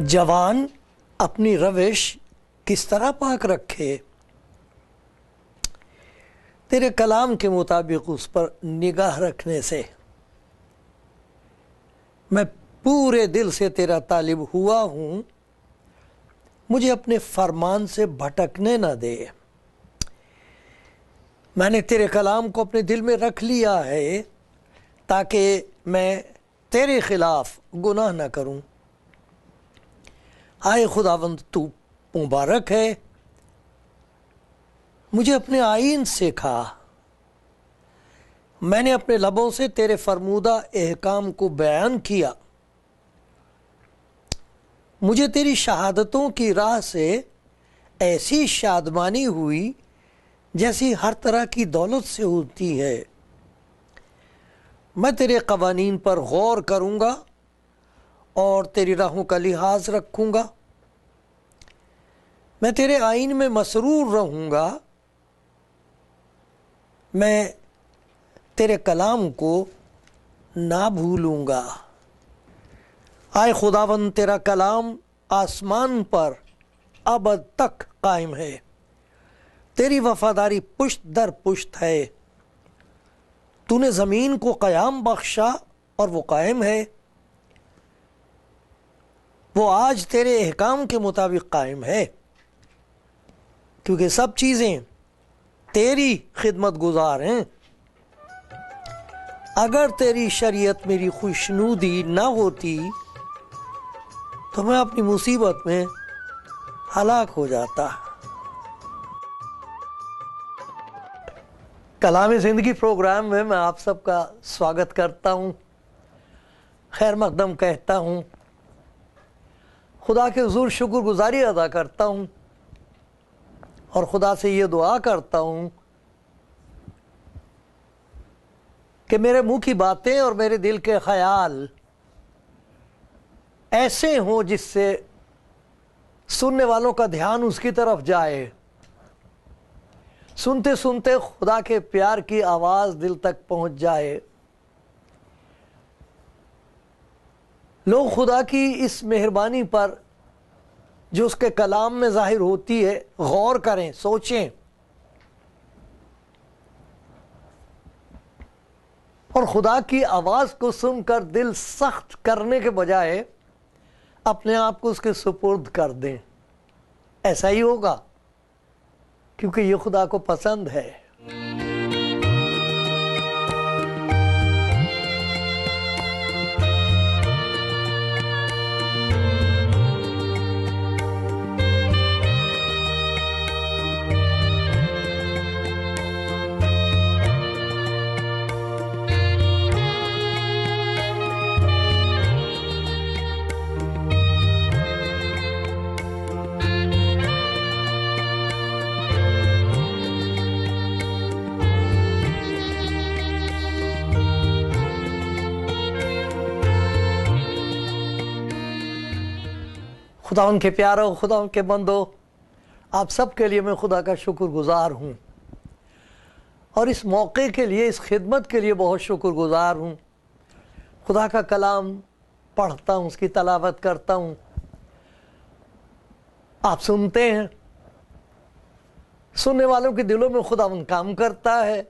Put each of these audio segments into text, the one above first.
جوان اپنی روش کس طرح پاک رکھے؟ تیرے کلام کے مطابق اس پر نگاہ رکھنے سے۔ میں پورے دل سے تیرا طالب ہوا ہوں، مجھے اپنے فرمان سے بھٹکنے نہ دے۔ میں نے تیرے کلام کو اپنے دل میں رکھ لیا ہے تاکہ میں تیرے خلاف گناہ نہ کروں۔ آئے خداوند تو مبارک ہے، مجھے اپنے آئین سکھا۔ میں نے اپنے لبوں سے تیرے فرمودہ احکام کو بیان کیا۔ مجھے تیری شہادتوں کی راہ سے ایسی شادمانی ہوئی جیسی ہر طرح کی دولت سے ہوتی ہے۔ میں تیرے قوانین پر غور کروں گا اور تیری راہوں کا لحاظ رکھوں گا۔ میں تیرے آئین میں مسرور رہوں گا۔ میں تیرے کلام کو نہ بھولوں گا۔ آئے خداوند تیرا کلام آسمان پر ابد تک قائم ہے، تیری وفاداری پشت در پشت ہے۔ تو نے زمین کو قیام بخشا اور وہ قائم ہے، وہ آج تیرے احکام کے مطابق قائم ہے، کیونکہ سب چیزیں تیری خدمت گزار ہیں۔ اگر تیری شریعت میری خوشنودی نہ ہوتی تو میں اپنی مصیبت میں ہلاک ہو جاتا۔ کلام زندگی پروگرام میں میں آپ سب کا سواگت کرتا ہوں، خیر مقدم کہتا ہوں، خدا کے حضور شکر گزاری ادا کرتا ہوں اور خدا سے یہ دعا کرتا ہوں کہ میرے منہ کی باتیں اور میرے دل کے خیال ایسے ہوں جس سے سننے والوں کا دھیان اس کی طرف جائے، سنتے سنتے خدا کے پیار کی آواز دل تک پہنچ جائے، لوگ خدا کی اس مہربانی پر جو اس کے کلام میں ظاہر ہوتی ہے غور کریں، سوچیں، اور خدا کی آواز کو سن کر دل سخت کرنے کے بجائے اپنے آپ کو اس کے سپرد کر دیں۔ ایسا ہی ہوگا کیونکہ یہ خدا کو پسند ہے۔ خدا ان کے پیارو، خدا ان کے بندو، آپ سب کے لیے میں خدا کا شکر گزار ہوں، اور اس موقع کے لیے، اس خدمت کے لیے بہت شکر گزار ہوں۔ خدا کا کلام پڑھتا ہوں، اس کی تلاوت کرتا ہوں، آپ سنتے ہیں، سننے والوں کے دلوں میں خدا ان کام کرتا ہے،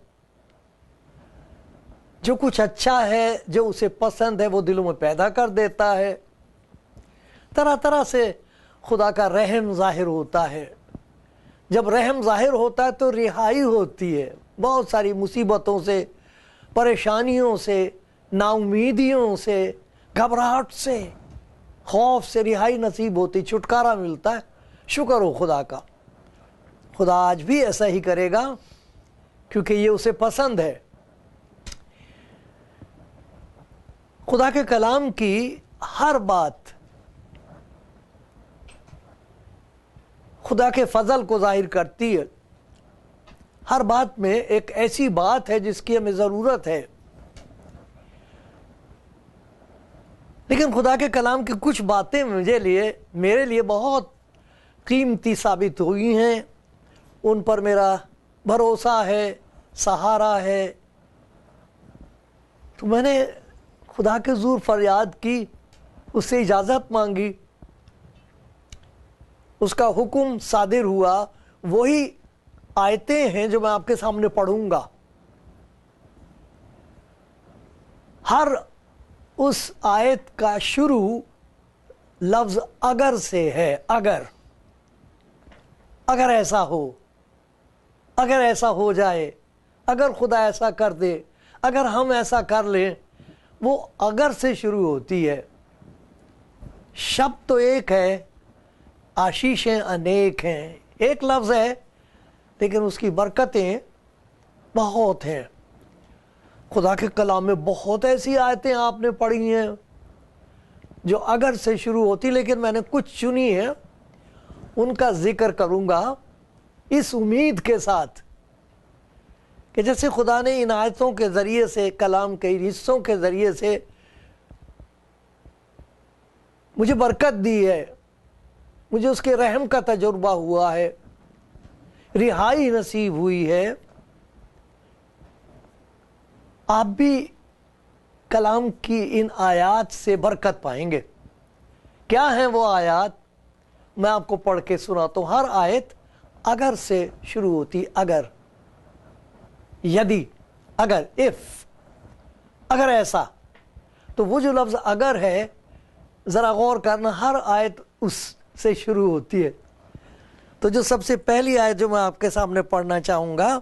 جو کچھ اچھا ہے، جو اسے پسند ہے، وہ دلوں میں پیدا کر دیتا ہے۔ طرح طرح سے خدا کا رحم ظاہر ہوتا ہے۔ جب رحم ظاہر ہوتا ہے تو رہائی ہوتی ہے، بہت ساری مصیبتوں سے، پریشانیوں سے، نا امیدیوں سے، گھبراہٹ سے، خوف سے رہائی نصیب ہوتی، چھٹکارا ملتا ہے۔ شکر ہو خدا کا، خدا آج بھی ایسا ہی کرے گا کیونکہ یہ اسے پسند ہے۔ خدا کے کلام کی ہر بات خدا کے فضل کو ظاہر کرتی ہے۔ ہر بات میں ایک ایسی بات ہے جس کی ہمیں ضرورت ہے، لیکن خدا کے کلام کی کچھ باتیں میرے لیے بہت قیمتی ثابت ہوئی ہیں، ان پر میرا بھروسہ ہے، سہارا ہے۔ تو میں نے خدا کے حضور فریاد کی، اس سے اجازت مانگی، اس کا حکم صادر ہوا۔ وہی آیتیں ہیں جو میں آپ کے سامنے پڑھوں گا۔ ہر اس آیت کا شروع لفظ اگر سے ہے۔ اگر ایسا ہو، اگر ایسا ہو جائے، اگر خدا ایسا کر دے، اگر ہم ایسا کر لیں، وہ اگر سے شروع ہوتی ہے۔ شب تو ایک ہے، آشیشیں انیک ہیں، ایک لفظ ہے لیکن اس کی برکتیں بہت ہیں۔ خدا کے کلام میں بہت ایسی آیتیں آپ نے پڑھی ہیں جو اگر سے شروع ہوتی، لیکن میں نے کچھ چنی ہیں، ان کا ذکر کروں گا اس امید کے ساتھ کہ جیسے خدا نے ان آیتوں کے ذریعے سے، کلام کے حصوں کے ذریعے سے مجھے برکت دی ہے، مجھے اس کے رحم کا تجربہ ہوا ہے، رہائی نصیب ہوئی ہے، آپ بھی کلام کی ان آیات سے برکت پائیں گے۔ کیا ہیں وہ آیات؟ میں آپ کو پڑھ کے سناتا ہوں۔ ہر آیت اگر سے شروع ہوتی، اگر، یدی، اگر، اگر ایسا۔ تو وہ جو لفظ اگر ہے، ذرا غور کرنا، ہر آیت اس سے شروع ہوتی ہے۔ تو جو سب سے پہلی آیت جو میں آپ کے سامنے پڑھنا چاہوں گا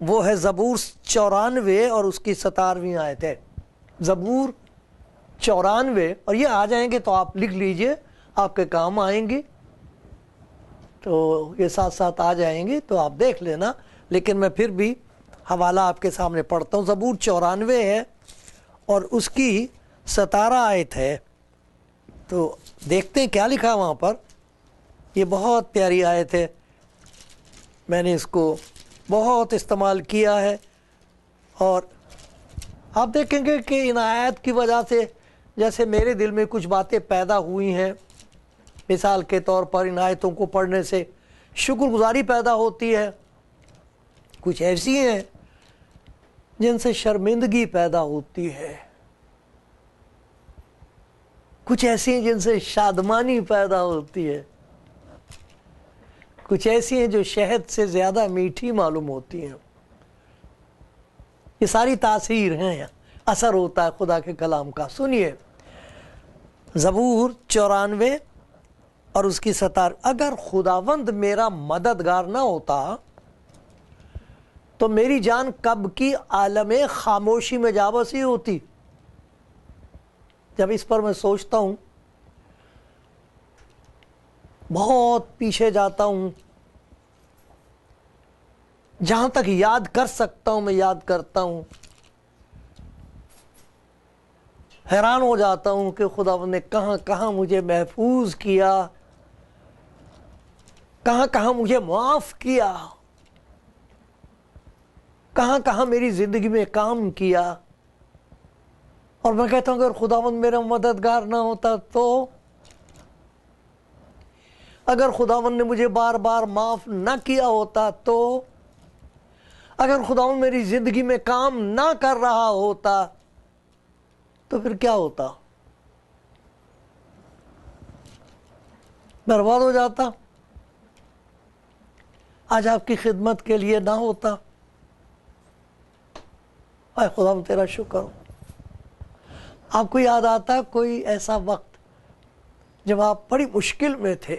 وہ ہے زبور 94 اور اس کی 17ویں آیت ہے۔ زبور 94، اور یہ آ جائیں گے تو آپ لکھ لیجئے، آپ کے کام آئیں گے، تو یہ ساتھ ساتھ آ جائیں گے تو آپ دیکھ لینا، لیکن میں پھر بھی حوالہ آپ کے سامنے پڑھتا ہوں۔ زبور 94 ہے اور اس کی 17 آیت ہے۔ تو دیکھتے ہیں کیا لکھا وہاں پر۔ یہ بہت پیاری آیت ہے، میں نے اس کو بہت استعمال کیا ہے، اور آپ دیکھیں گے کہ ان آیات کی وجہ سے جیسے میرے دل میں کچھ باتیں پیدا ہوئی ہیں۔ مثال کے طور پر ان آیتوں کو پڑھنے سے شکر گزاری پیدا ہوتی ہے، کچھ ایسی ہیں جن سے شرمندگی پیدا ہوتی ہے، کچھ ایسی ہیں جن سے شادمانی پیدا ہوتی ہے، کچھ ایسی ہیں جو شہد سے زیادہ میٹھی معلوم ہوتی ہیں۔ یہ ساری تاثیر ہیں، اثر ہوتا ہے خدا کے کلام کا۔ سنیے زبور 94 اور اس کی 17، اگر خداوند میرا مددگار نہ ہوتا تو میری جان کب کی عالم خاموشی میں جا بسی ہوتی۔ جب اس پر میں سوچتا ہوں، بہت پیچھے جاتا ہوں، جہاں تک یاد کر سکتا ہوں میں یاد کرتا ہوں، حیران ہو جاتا ہوں کہ خداوند نے کہاں کہاں مجھے محفوظ کیا، کہاں کہاں مجھے معاف کیا، کہاں کہاں میری زندگی میں کام کیا۔ اور میں کہتا ہوں اگر خداوند میرا مددگار نہ ہوتا تو، اگر خداوند نے مجھے بار بار معاف نہ کیا ہوتا تو، اگر خداوند میری زندگی میں کام نہ کر رہا ہوتا تو پھر کیا ہوتا؟ برباد ہو جاتا، آج آپ کی خدمت کے لیے نہ ہوتا۔ اے خداوند تیرا شکر ہو۔ آپ کو یاد آتا کوئی ایسا وقت جب آپ بڑی مشکل میں تھے،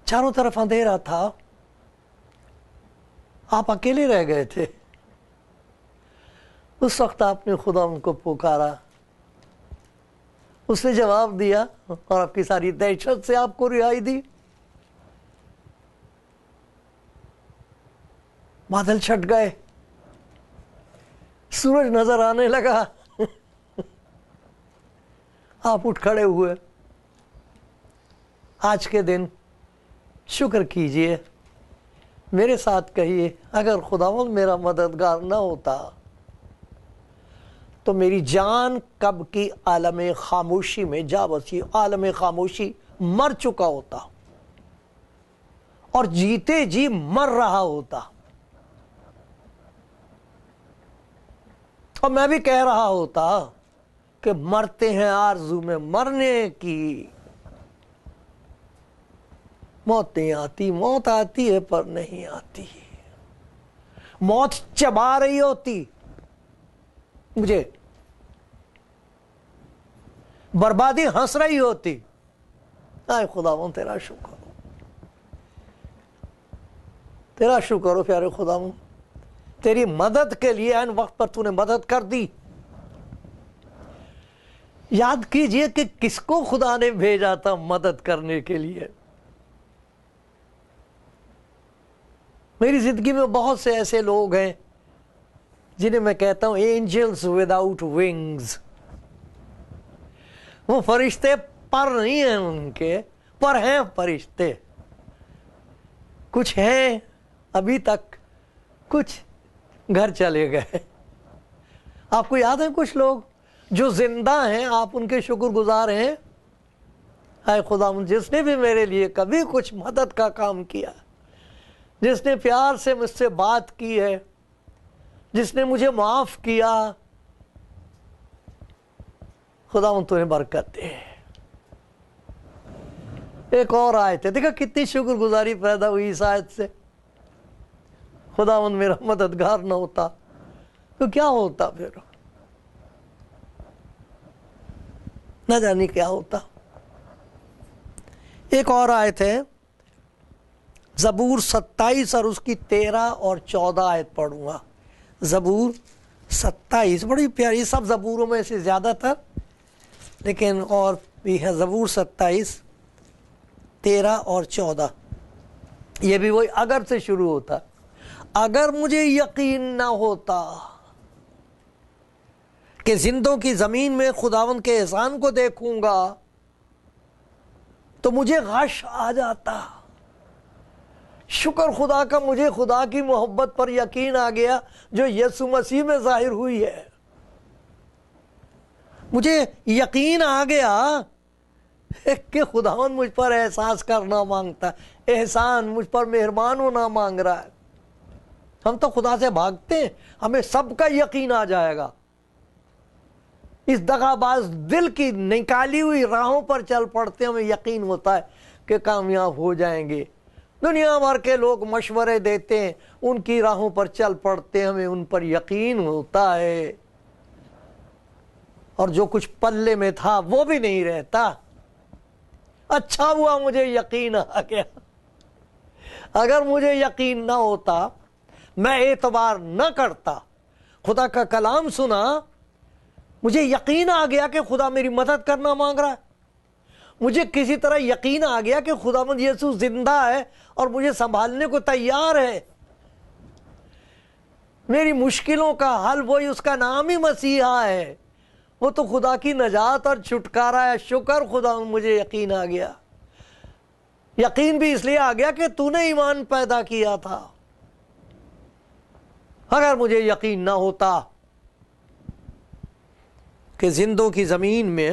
چاروں طرف اندھیرا تھا، آپ اکیلے رہ گئے تھے، اس وقت آپ نے خداوند کو پکارا، اس نے جواب دیا اور آپ کی ساری دہشت سے آپ کو رہائی دی۔ بادل چھٹ گئے، سورج نظر آنے لگا، آپ اٹھ کھڑے ہوئے۔ آج کے دن شکر کیجئے، میرے ساتھ کہیے اگر خداوند میرا مددگار نہ ہوتا تو میری جان کب کی عالم خاموشی میں جا بسی، عالم خاموشی مر چکا ہوتا اور جیتے جی مر رہا ہوتا، اور میں بھی کہہ رہا ہوتا کہ مرتے ہیں آرزو میں مرنے کی، موت نہیں آتی، موت آتی ہے پر نہیں آتی، موت چبا رہی ہوتی مجھے، بربادی ہنس رہی ہوتی۔ اے خداوند تیرا شکر ہو، تیرا شکر ہو پیارے خداوند، تیری مدد کے لیے ان وقت پر تو نے مدد کر دی۔ یاد کیجئے کہ کس کو خدا نے بھیجا تھا مدد کرنے کے لیے۔ میری زندگی میں بہت سے ایسے لوگ ہیں جنہیں میں کہتا ہوں اینجلز وداؤٹ ونگز، وہ فرشتے پر نہیں ہیں ان کے، پر ہیں فرشتے، کچھ ہیں ابھی تک، کچھ گھر چلے گئے۔ آپ کو یاد ہے کچھ لوگ جو زندہ ہیں، آپ ان کے شکر گزار ہیں؟ اے خداوند جس نے بھی میرے لیے کبھی کچھ مدد کا کام کیا، جس نے پیار سے مجھ سے بات کی ہے، جس نے مجھے معاف کیا، خداوند تو نے برکت دے۔ ایک اور آیت ہے، دیکھا کتنی شکر گزاری پیدا ہوئی اس آیت سے۔ خداوند میرا مددگار نہ ہوتا تو کیا ہوتا پھر، نہ جانے کیا ہوتا۔ ایک اور آیت ہے، زبور 27 اور اس کی 13 اور 14 آیت پڑھوں گا۔ زبور 27 بڑی پیاری، سب زبوروں میں سے زیادہ تر، لیکن اور بھی ہے۔ زبور 27 13 اور 14، یہ بھی وہی اگر سے شروع ہوتا۔ اگر مجھے یقین نہ ہوتا کہ زندوں کی زمین میں خداوند کے احسان کو دیکھوں گا تو مجھے غش آ جاتا۔ شکر خدا کا، مجھے خدا کی محبت پر یقین آ گیا جو یسوع مسیح میں ظاہر ہوئی ہے۔ مجھے یقین آ گیا کہ خداوند مجھ پر احساس کرنا مانگتا، احسان مجھ پر مہربان ہونا مانگ رہا ہے۔ ہم تو خدا سے بھاگتے ہیں، ہمیں سب کا یقین آ جائے گا، اس دغا باز دل کی نکالی ہوئی راہوں پر چل پڑتے ہیں، ہمیں یقین ہوتا ہے کہ کامیاب ہو جائیں گے۔ دنیا بھر کے لوگ مشورے دیتے ہیں، ان کی راہوں پر چل پڑتے ہیں، ہمیں ان پر یقین ہوتا ہے، اور جو کچھ پلے میں تھا وہ بھی نہیں رہتا۔ اچھا ہوا مجھے یقین آ گیا۔ اگر مجھے یقین نہ ہوتا، میں اعتبار نہ کرتا، خدا کا کلام سنا، مجھے یقین آ گیا کہ خدا میری مدد کرنا مانگ رہا ہے، مجھے کسی طرح یقین آ گیا کہ خداوند یسوع زندہ ہے اور مجھے سنبھالنے کو تیار ہے، میری مشکلوں کا حل وہی، اس کا نام ہی مسیحا ہے، وہ تو خدا کی نجات اور چھٹکارا ہے۔ شکر خداوند مجھے یقین آ گیا۔ یقین بھی اس لیے آ گیا کہ تو نے ایمان پیدا کیا تھا۔ اگر مجھے یقین نہ ہوتا کہ زندوں کی زمین میں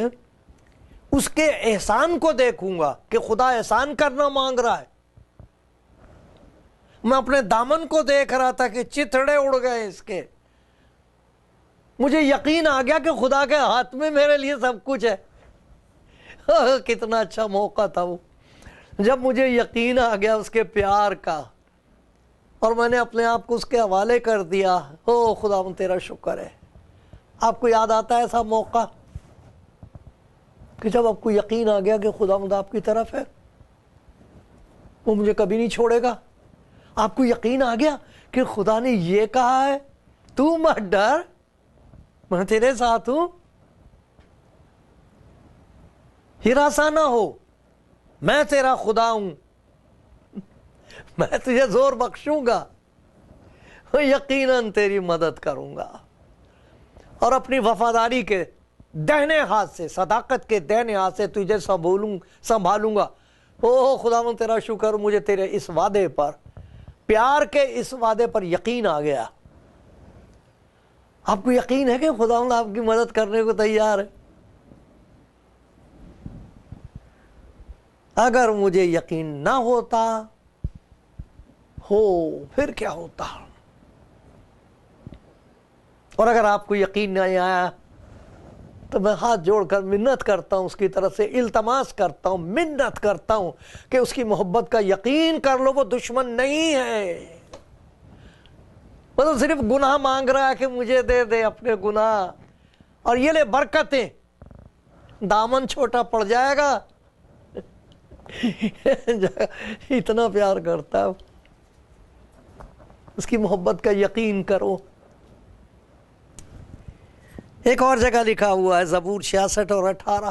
اس کے احسان کو دیکھوں گا کہ خدا احسان کرنا مانگ رہا ہے، میں اپنے دامن کو دیکھ رہا تھا کہ چتھڑے اڑ گئے اس کے، مجھے یقین آ گیا کہ خدا کے ہاتھ میں میرے لیے سب کچھ ہے۔ کتنا اچھا موقع تھا وہ، جب مجھے یقین آ گیا اس کے پیار کا، اور میں نے اپنے آپ کو اس کے حوالے کر دیا۔ او خداوند تیرا شکر ہے۔ آپ کو یاد آتا ہے ایسا موقع کہ جب آپ کو یقین آ گیا کہ خداوند آپ کی طرف ہے، وہ مجھے کبھی نہیں چھوڑے گا؟ آپ کو یقین آ گیا کہ خدا نے یہ کہا ہے، تو مت ڈر، میں تیرے ساتھ ہوں، ہراساں نہ ہو، میں تیرا خدا ہوں، میں تجھے زور بخشوں گا، یقیناً تیری مدد کروں گا، اور اپنی وفاداری کے دہنے ہاتھ سے، صداقت کے دہنے ہاتھ سے تجھے سنبھالوں گا، او خداوند تیرا شکر، مجھے تیرے اس وعدے پر، پیار کے اس وعدے پر یقین آ گیا۔ آپ کو یقین ہے کہ خداوند آپ کی مدد کرنے کو تیار ہے؟ اگر مجھے یقین نہ ہوتا ہو پھر کیا ہوتا؟ اور اگر آپ کو یقین نہیں آیا تو میں ہاتھ جوڑ کر منت کرتا ہوں، اس کی طرف سے التماس کرتا ہوں، منت کرتا ہوں کہ اس کی محبت کا یقین کر لو، وہ دشمن نہیں ہے۔ وہ تو صرف گناہ مانگ رہا ہے کہ مجھے دے دے اپنے گناہ، اور یہ لے برکتیں، دامن چھوٹا پڑ جائے گا۔ اتنا پیار کرتا ہے، اس کی محبت کا یقین کرو۔ ایک اور جگہ لکھا ہوا ہے، زبور 66 اور 18،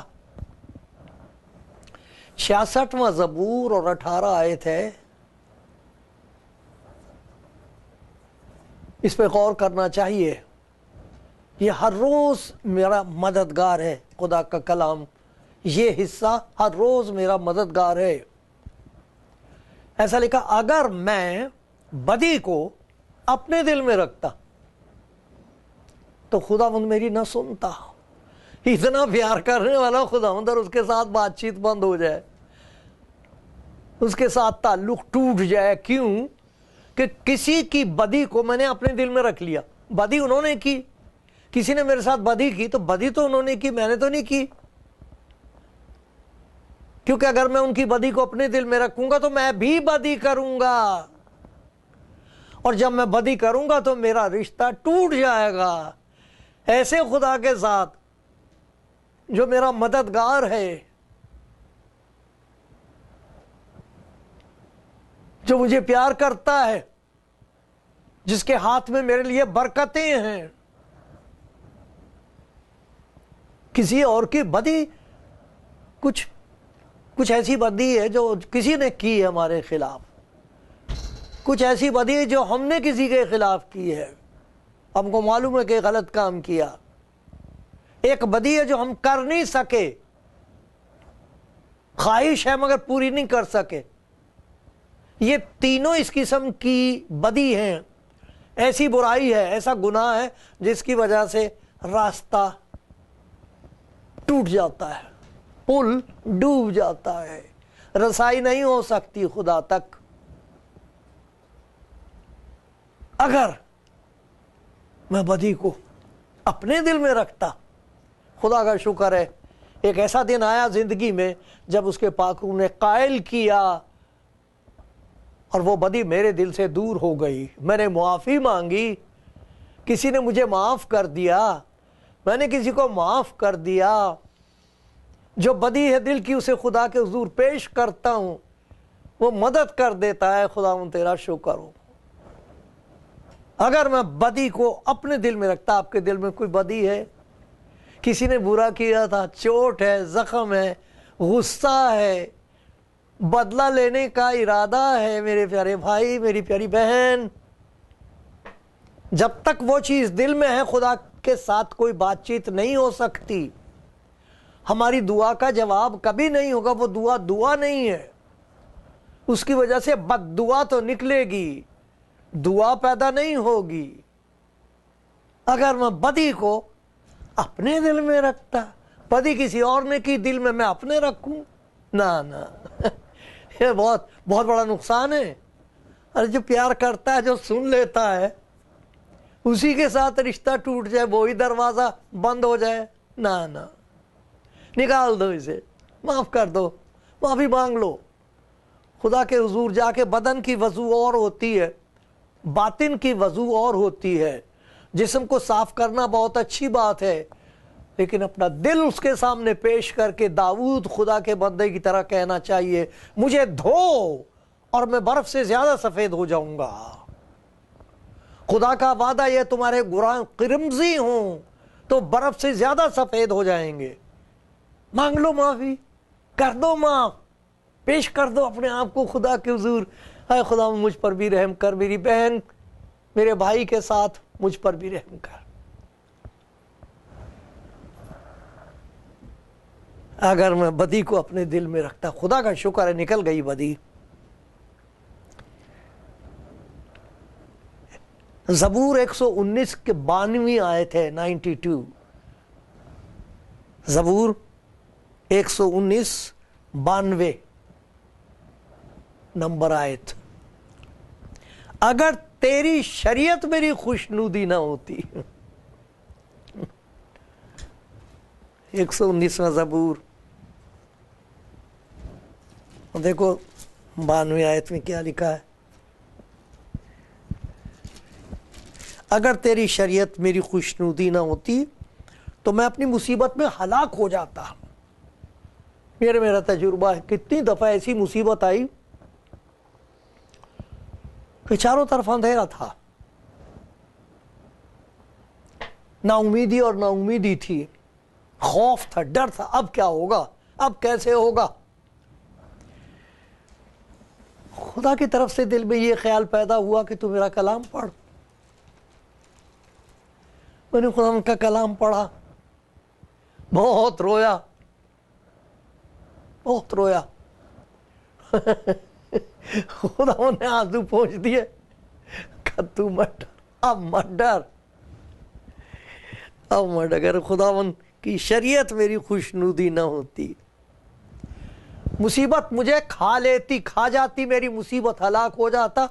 66واں زبور اور 18 آیت ہے، اس پہ غور کرنا چاہیے۔ یہ ہر روز میرا مددگار ہے، خدا کا کلام، یہ حصہ ہر روز میرا مددگار ہے۔ ایسا لکھا، اگر میں بدی کو اپنے دل میں رکھتا تو خداوند میری نہ سنتا۔ اتنا پیار کرنے والا خداوند اور اس کے ساتھ بات چیت بند ہو جائے، اس کے ساتھ تعلق ٹوٹ جائے، کیوں کہ کسی کی بدی کو میں نے اپنے دل میں رکھ لیا۔ بدی انہوں نے کی، کسی نے میرے ساتھ بدی کی تو بدی تو انہوں نے کی، میں نے تو نہیں کی، کیونکہ اگر میں ان کی بدی کو اپنے دل میں رکھوں گا تو میں بھی بدی کروں گا، اور جب میں بدی کروں گا تو میرا رشتہ ٹوٹ جائے گا۔ ایسے خدا کے ساتھ جو میرا مددگار ہے، جو مجھے پیار کرتا ہے، جس کے ہاتھ میں میرے لیے برکتیں ہیں، کسی اور کی بدی، کچھ ایسی بدی ہے جو کسی نے کی ہے ہمارے خلاف، کچھ ایسی بدی ہے جو ہم نے کسی کے خلاف کی ہے، ہم کو معلوم ہے کہ غلط کام کیا۔ ایک بدی ہے جو ہم کر نہیں سکے، خواہش ہے مگر پوری نہیں کر سکے۔ یہ تینوں اس قسم کی بدی ہیں، ایسی برائی ہے، ایسا گناہ ہے جس کی وجہ سے راستہ ٹوٹ جاتا ہے، پل ڈوب جاتا ہے، رسائی نہیں ہو سکتی خدا تک۔ اگر میں بدی کو اپنے دل میں رکھتا، خدا کا شکر ہے ایک ایسا دن آیا زندگی میں جب اس کے پاک روح نے قائل کیا اور وہ بدی میرے دل سے دور ہو گئی۔ میں نے معافی مانگی، کسی نے مجھے معاف کر دیا، میں نے کسی کو معاف کر دیا۔ جو بدی ہے دل کی اسے خدا کے حضور پیش کرتا ہوں، وہ مدد کر دیتا ہے۔ خداوند تیرا شکر ہو۔ اگر میں بدی کو اپنے دل میں رکھتا، آپ کے دل میں کوئی بدی ہے، کسی نے برا کیا تھا، چوٹ ہے، زخم ہے، غصہ ہے، بدلہ لینے کا ارادہ ہے، میرے پیارے بھائی، میری پیاری بہن، جب تک وہ چیز دل میں ہے خدا کے ساتھ کوئی بات چیت نہیں ہو سکتی۔ ہماری دعا کا جواب کبھی نہیں ہوگا، وہ دعا نہیں ہے، اس کی وجہ سے بد دعا تو نکلے گی، دعا پیدا نہیں ہوگی۔ اگر میں بدی کو اپنے دل میں رکھتا، بدی کسی اور نے کی دل میں اپنے رکھوں، نہ یہ بہت بڑا نقصان ہے۔ اور جو پیار کرتا ہے، جو سن لیتا ہے، اسی کے ساتھ رشتہ ٹوٹ جائے، وہی دروازہ بند ہو جائے، نہ نکال دو اسے، معاف کر دو، معافی مانگ لو۔ خدا کے حضور جا کے بدن کی وضو اور ہوتی ہے، باطن کی وضو اور ہوتی ہے۔ جسم کو صاف کرنا بہت اچھی بات ہے، لیکن اپنا دل اس کے سامنے پیش کر کے داؤد خدا کے بندے کی طرح کہنا چاہیے، مجھے دھو اور میں برف سے زیادہ سفید ہو جاؤں گا۔ خدا کا وعدہ یہ، تمہارے گناہ قرمزی ہوں تو برف سے زیادہ سفید ہو جائیں گے۔ مانگ لو معافی، کر دو معاف، پیش کر دو اپنے آپ کو خدا کے حضور، اے خدا مجھ پر بھی رحم کر، میری بہن میرے بھائی کے ساتھ مجھ پر بھی رحم کر۔ اگر میں بدی کو اپنے دل میں رکھتا. خدا کا شکر ہے نکل گئی بدی. زبور 119 کے 92 آیت ہے 92. زبور 119 92 نمبر آیت. اگر تیری شریعت میری خوشنودی نہ ہوتی. 119واں زبور دیکھو 92 آیت میں کیا لکھا ہے. اگر تیری شریعت میری خوشنودی نہ ہوتی تو میں اپنی مصیبت میں ہلاک ہو جاتا. میرا تجربہ ہے کتنی دفعہ ایسی مصیبت آئی کہ چاروں طرف اندھیرا تھا, نا امیدی اور نا امیدی تھی, خوف تھا, ڈر تھا, اب کیا ہوگا, اب کیسے ہوگا. خدا کی طرف سے دل میں یہ خیال پیدا ہوا کہ تو میرا کلام پڑھ. میں نے خدا کا کلام پڑھا, بہت رویا, بہت رویا. خدا نے آنسو پہنچ دیے کہ تو مت ڈر, اب مت ڈر, اب مت ڈر. اگر خداوند کی شریعت میری خوشنودی نہ ہوتی, مصیبت مجھے کھا لیتی, کھا جاتی, میری مصیبت ہلاک ہو جاتا.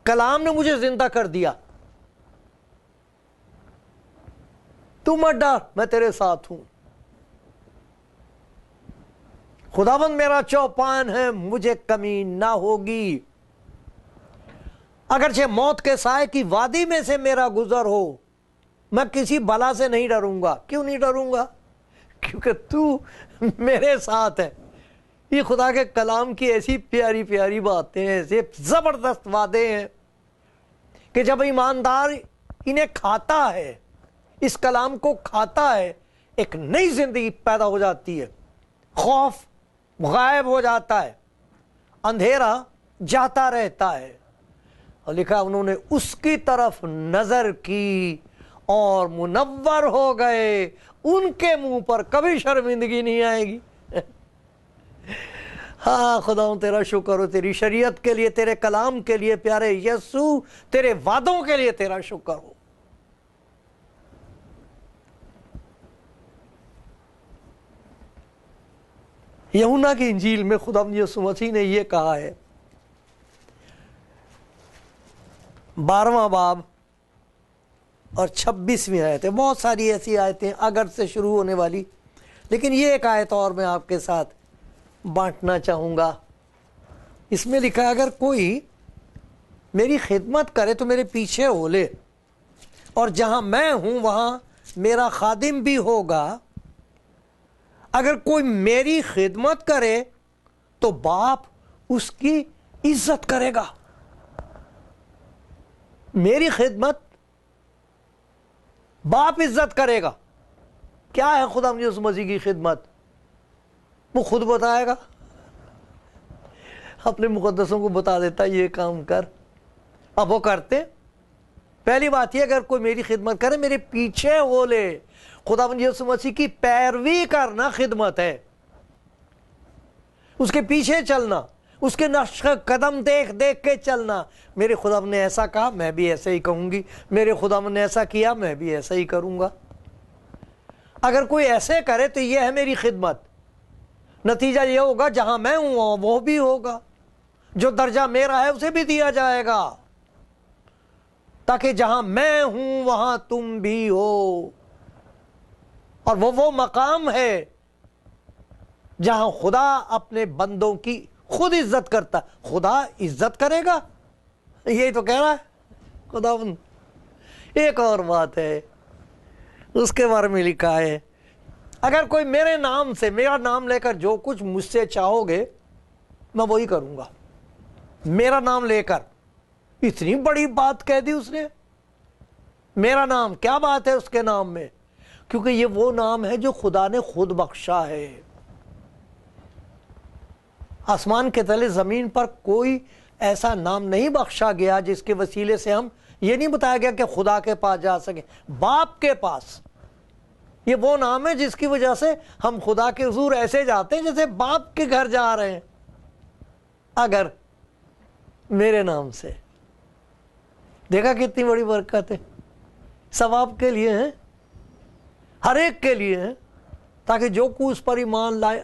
کلام نے مجھے زندہ کر دیا. تو مت ڈر, میں تیرے ساتھ ہوں. خداوند میرا چوپان ہے, مجھے کمی نہ ہوگی. اگرچہ موت کے سائے کی وادی میں سے میرا گزر ہو, میں کسی بلا سے نہیں ڈروں گا. کیوں نہیں ڈروں گا؟ کیونکہ تو میرے ساتھ ہے. یہ خدا کے کلام کی ایسی پیاری پیاری باتیں ہیں, ایسے زبردست وعدے ہیں کہ جب ایماندار انہیں کھاتا ہے, اس کلام کو کھاتا ہے, ایک نئی زندگی پیدا ہو جاتی ہے. خوف غائب ہو جاتا ہے, اندھیرا جاتا رہتا ہے. اور لکھا انہوں نے اس کی طرف نظر کی اور منور ہو گئے, ان کے منہ پر کبھی شرمندگی نہیں آئے گی. ہاں خداوند تیرا شکر ہو, تیری شریعت کے لیے, تیرے کلام کے لیے, پیارے یسوع تیرے وعدوں کے لیے تیرا شکر ہو. یوحنا کی انجیل میں خداوند یسوع مسیح نے یہ کہا ہے, 12واں باب اور 26ویں آیت ہے. بہت ساری ایسی آیتیں اگر سے شروع ہونے والی, لیکن یہ ایک آیت اور میں آپ کے ساتھ بانٹنا چاہوں گا. اس میں لکھا ہے اگر کوئی میری خدمت کرے تو میرے پیچھے ہو لے, اور جہاں میں ہوں وہاں میرا خادم بھی ہوگا. اگر کوئی میری خدمت کرے تو باپ اس کی عزت کرے گا. میری خدمت باپ عزت کرے گا. کیا ہے خدا یسوع مسیح کی خدمت؟ وہ خود بتائے گا, اپنے مقدسوں کو بتا دیتا یہ کام کر. اب وہ کرتے. پہلی بات یہ, اگر کوئی میری خدمت کرے میرے پیچھے ہو لے. خداوند یسوع مسیح کی پیروی کرنا خدمت ہے, اس کے پیچھے چلنا, اس کے نقش قدم دیکھ دیکھ کے چلنا. میرے خداوند نے ایسا کہا میں بھی ایسے ہی کہوں گی, میرے خداوند نے ایسا کیا میں بھی ایسا ہی کروں گا. اگر کوئی ایسے کرے تو یہ ہے میری خدمت. نتیجہ یہ ہوگا جہاں میں ہوں وہ بھی ہوگا, جو درجہ میرا ہے اسے بھی دیا جائے گا, تاکہ جہاں میں ہوں وہاں تم بھی ہو. اور وہ مقام ہے جہاں خدا اپنے بندوں کی خود عزت کرتا. خدا عزت کرے گا, یہی تو کہہ رہا ہے خداوند. ایک اور بات ہے, اس کے بارے میں لکھا ہے اگر کوئی میرے نام سے, میرا نام لے کر جو کچھ مجھ سے چاہو گے میں وہی کروں گا. میرا نام لے کر, اتنی بڑی بات کہہ دی اس نے. میرا نام, کیا بات ہے اس کے نام میں؟ کیونکہ یہ وہ نام ہے جو خدا نے خود بخشا ہے. آسمان کے تلے زمین پر کوئی ایسا نام نہیں بخشا گیا جس کے وسیلے سے ہم یہ نہیں بتایا گیا کہ خدا کے پاس جا سکیں. باپ کے پاس, یہ وہ نام ہے جس کی وجہ سے ہم خدا کے حضور ایسے جاتے ہیں جیسے باپ کے گھر جا رہے ہیں. اگر میرے نام سے. دیکھا کتنی بڑی برکت ہے. ثواب کے لیے ہیں, ہر ایک کے لیے ہیں, تاکہ جو کوئی اس پر ایمان لائے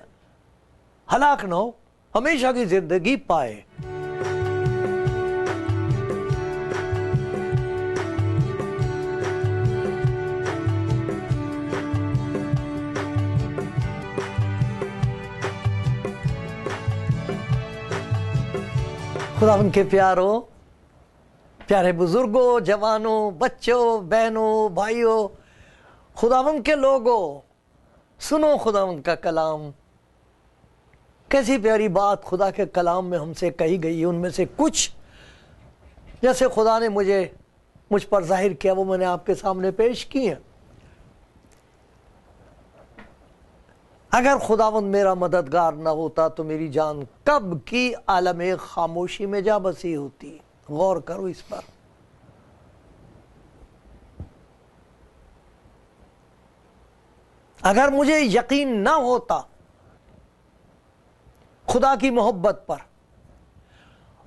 ہلاک نہ ہو, ہمیشہ کی زندگی پائے. خداوند کے پیاروں, پیارے بزرگوں, جوانوں, بچوں, بہنوں, بھائیوں, خداوند کے لوگوں, سنو خداوند کا کلام. کیسی پیاری بات خدا کے کلام میں ہم سے کہی گئی ہے. ان میں سے کچھ جیسے خدا نے مجھ پر ظاہر کیا وہ میں نے آپ کے سامنے پیش کی ہیں. اگر خداوند میرا مددگار نہ ہوتا تو میری جان کب کی عالم خاموشی میں جا بسی ہوتی. غور کرو اس پر. اگر مجھے یقین نہ ہوتا خدا کی محبت پر,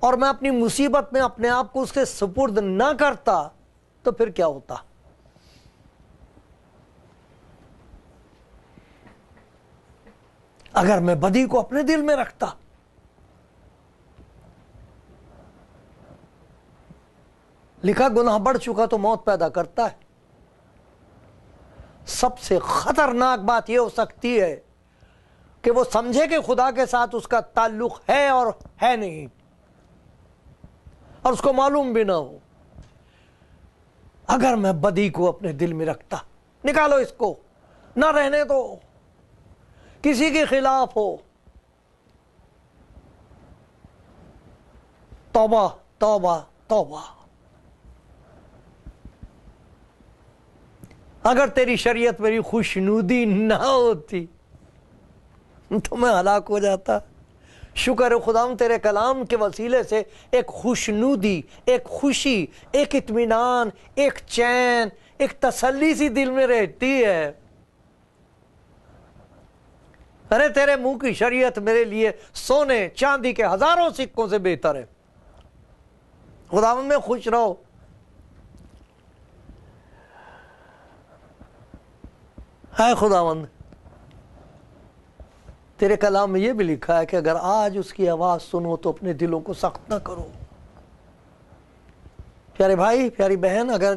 اور میں اپنی مصیبت میں اپنے آپ کو اس کے سپرد نہ کرتا, تو پھر کیا ہوتا؟ اگر میں بدی کو اپنے دل میں رکھتا, لکھا گناہ بڑھ چکا تو موت پیدا کرتا ہے. سب سے خطرناک بات یہ ہو سکتی ہے کہ وہ سمجھے کہ خدا کے ساتھ اس کا تعلق ہے اور ہے نہیں, اور اس کو معلوم بھی نہ ہو. اگر میں بدی کو اپنے دل میں رکھتا, نکالو اس کو, نہ رہنے دو, کسی کے خلاف ہو, توبہ توبہ توبہ. اگر تیری شریعت میری خوشنودی نہ ہوتی تو میں ہلاک ہو جاتا. شکر ہے خداوند تیرے کلام کے وسیلے سے ایک خوشنودی, ایک خوشی, ایک اطمینان, ایک چین, ایک تسلی سی دل میں رہتی ہے. ارے تیرے منہ کی شریعت میرے لیے سونے چاندی کے ہزاروں سکوں سے بہتر ہے. خداوند میں خوش رہو. اے خداوند, تیرے کلام میں یہ بھی لکھا ہے کہ اگر آج اس کی آواز سنو تو اپنے دلوں کو سخت نہ کرو. پیارے بھائی, پیاری بہن, اگر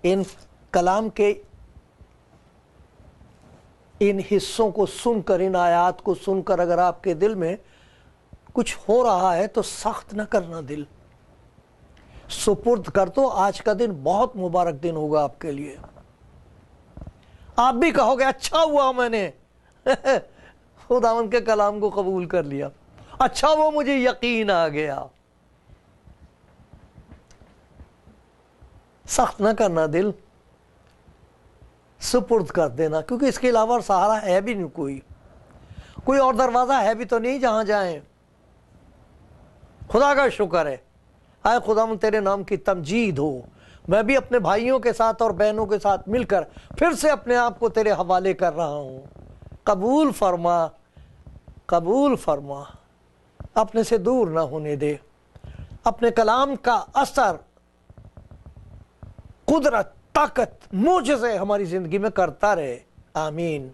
ان کلام کے ان حصوں کو سن کر, ان آیات کو سن کر اگر آپ کے دل میں کچھ ہو رہا ہے تو سخت نہ کرنا دل, سپرد کر دو. آج کا دن بہت مبارک دن ہوگا آپ کے لیے. آپ بھی کہو گے اچھا ہوا میں نے خداوند کے کلام کو قبول کر لیا, اچھا وہ مجھے یقین آ گیا. سخت نہ کرنا دل, سپرد کر دینا, کیونکہ اس کے علاوہ سہارا ہے بھی نہیں, کوئی اور دروازہ ہے بھی تو نہیں جہاں جائیں. خدا کا شکر ہے. اے خداوند تیرے نام کی تمجید ہو. میں بھی اپنے بھائیوں کے ساتھ اور بہنوں کے ساتھ مل کر پھر سے اپنے آپ کو تیرے حوالے کر رہا ہوں. قبول فرما, قبول فرما, اپنے سے دور نہ ہونے دے. اپنے کلام کا اثر, قدرت, طاقت, معجزے ہماری زندگی میں کرتا رہے. آمین.